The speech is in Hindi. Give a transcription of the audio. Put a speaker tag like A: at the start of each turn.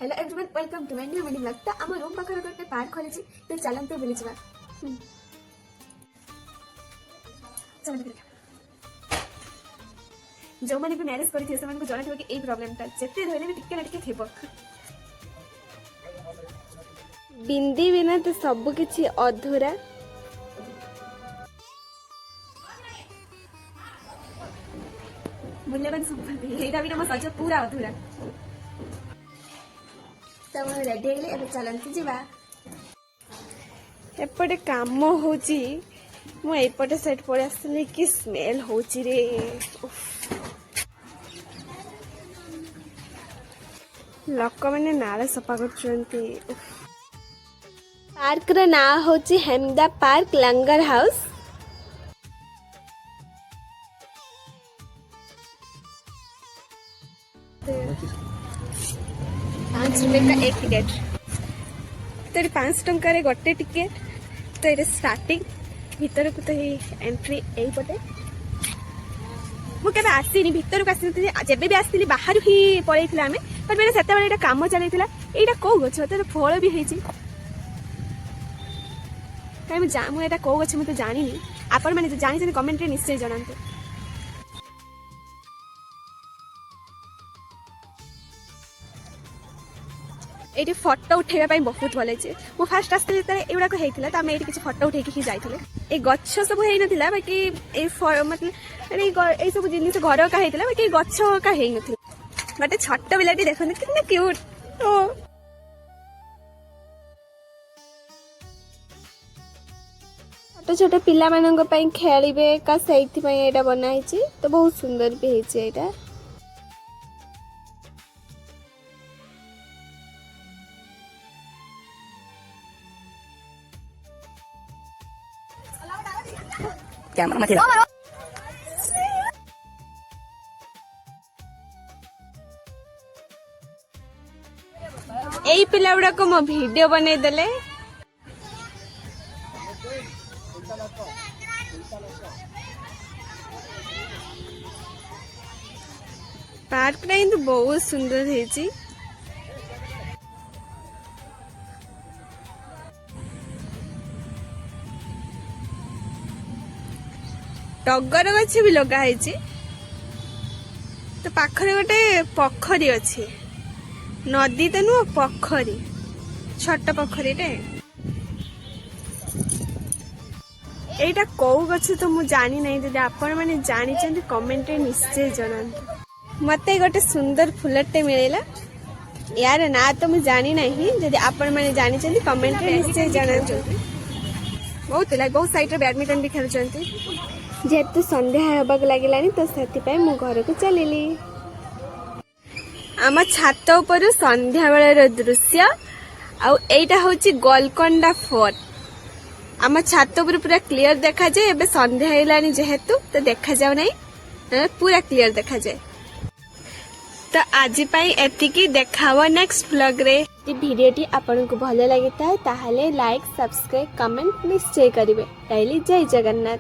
A: Hello everyone, welcome to my new video blog. तो आम रूम पाखर गोटे पार्क खोली तो चलते बुली जा। जो मैंने भी मैरेज करते जना थी कि प्रोब्लेमटा जिते धरले भी टिके ना टिके थी।
B: बिंदी बिना तो सब किछि अधूरा।
A: मूल्यवान संपत्ति यहाँ भी मो सज पूरा अधूरा। तो रेडी हेले एबे चलते जीवा।
B: एपटे काम होची मु एपटे साइड पड़े आसली कि स्मेल होची रे। लोक मैंने नाला सफा करछंती। पार्क रो ना होची हेमदा पार्क लंगर हाउस।
A: 5 रुपए का एक टिकट।
B: तो 5 टंका रे गोटे टिकेट। तो ये स्टार्टिंग भीतर को तो एंट्री यही पटे। मुझे आसनी भीतर को आसनी जब भी आसती बाहर ही पलैला आम बट मैंने से कम चलता यहाँ कौ गच तर फल भी होती मुझे कौ गच मुझे जानी आपण मैंने जानी कमेंट रे निश्चय जनाते। ये फोटो उठेगा बहुत भल है। मु फास्ट आसते एगुड़ाक होता तो आम ये किसी फोटो उठे ही जाइए। ये गच सब होता बाकी मतलब ये सब जिन घर का होता बाकी गच का होता बट छोट पिलाटी देखते कितना क्यूट। छोट छोट पिला मानन खेलिबे का से बनाई तो बहुत सुंदर भी है।
C: कैमरा मत हिला।
B: एई पिला गुड़ा को मो वीडियो बने देले। पार्क तो बहुत सुंदर है। टगर गछ भी लगाई तो पाखरे गोटे पोखरी अच्छी नदी तो नुह पोखरी छोट पोखरी एटा कौ गछ तो मुझे जानी नहीं। जब आपण मैंने जानी कमेंट रे निश्चय जनाते। मते गोटे सुंदर फुलटे मिलेला यार ना तो मुझे जानी नहीं। जब आपण मैंने जानी कमेंट रे निश्चय जनाते। बहुत साइड रे बैडमिंटन भी खेलुचंती। जेहेतु संध्या होबाक लगिलानी तो से मु घर को चलिली। आम छात उपर संध्या बेलर दृश्य आईटा हूँ गोलकोंडा फोर्ट। आम छात उपर पूरा क्लियर देखा जाए। एबे संध्या होलानी जेहेतु तो देखा जाऊ नहीं पूरा क्लियर देखा जाए। तो आज एतिकी देखा नेक्स्ट ब्लॉग रे। वीडियोटी आपन को भल लगी था ताहले लाइक सब्सक्राइब कमेंट निश्चय करिवे। जय जगन्नाथ।